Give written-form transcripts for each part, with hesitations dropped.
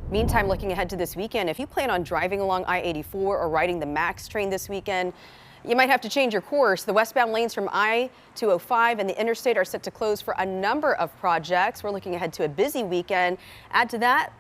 Meantime, looking ahead to this weekend, if you plan on driving along I-84 or riding the MAX train this weekend, you might have to change your course. The westbound lanes from I-205 and the interstate are set to close for a number of projects. We're looking ahead to a busy weekend. Add to that,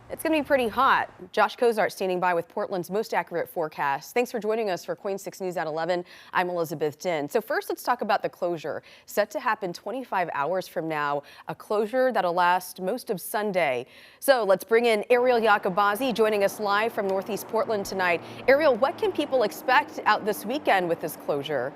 it's going to be pretty hot. Josh Cozart standing by with Portland's most accurate forecast. Thanks for joining us for KOIN 6 News at 11. I'm Elizabeth Din. So first, let's talk about the closure. Set to happen 25 hours from now, a closure that'll last most of Sunday. So let's bring in Ariel Yacobazi joining us live from Northeast Portland tonight. Ariel, what can people expect out this weekend with this closure?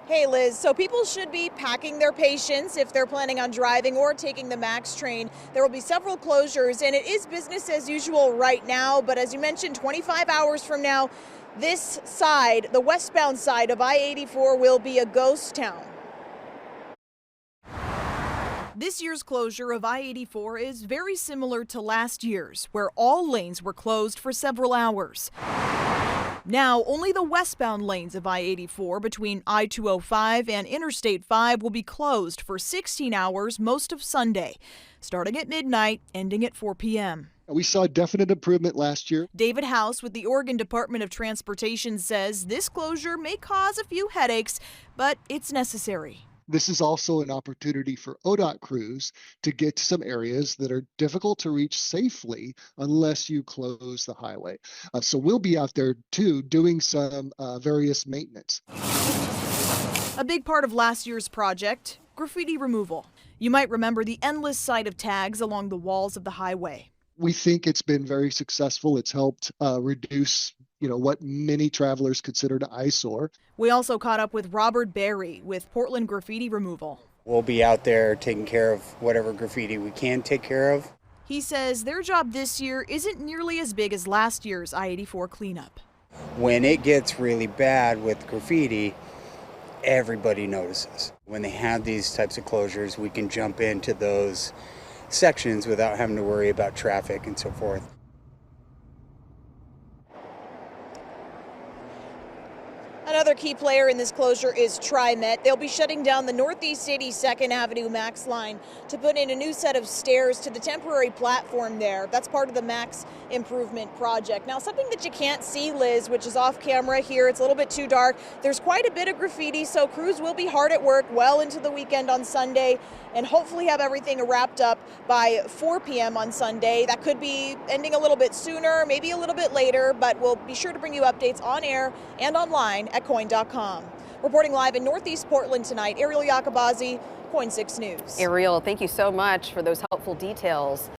Hey Liz, so people should be packing their patience if they're planning on driving or taking the MAX train. There will be several closures and it is business as usual right now, but as you mentioned, 25 hours from now, this side, the westbound side of I-84 will be a ghost town. This year's closure of I-84 is very similar to last year's, where all lanes were closed for several hours. Now, only the westbound lanes of I-84 between I-205 and Interstate-5 will be closed for 16 hours most of Sunday, starting at midnight, ending at 4 p.m. We saw definite improvement last year. David House with the Oregon Department of Transportation says this closure may cause a few headaches, but it's necessary. This is also an opportunity for ODOT crews to get to some areas that are difficult to reach safely unless you close the highway. So we'll be out there too doing some various maintenance. A big part of last year's project, graffiti removal. You might remember the endless sight of tags along the walls of the highway. We think it's been very successful. It's helped reduce what many travelers consider an eyesore. We also caught up with Robert Berry with Portland Graffiti Removal. We'll be out there taking care of whatever graffiti we can take care of. He says their job this year isn't nearly as big as last year's I-84 cleanup. When it gets really bad with graffiti, everybody notices. When they have these types of closures, we can jump into those sections without having to worry about traffic and so forth. Another key player in this closure is TriMet. They'll be shutting down the Northeast 82nd Avenue MAX line to put in a new set of stairs to the temporary platform there. That's part of the MAX improvement project. Now, something that you can't see, Liz, which is off camera here, it's a little bit too dark. There's quite a bit of graffiti, so crews will be hard at work well into the weekend on Sunday and hopefully have everything wrapped up by 4 p.m. on Sunday. That could be ending a little bit sooner, maybe a little bit later, but we'll be sure to bring you updates on air and online at KOIN.com. Reporting live in Northeast Portland tonight, Ariel Yacobazi, KOIN 6 News. Ariel, thank you so much for those helpful details.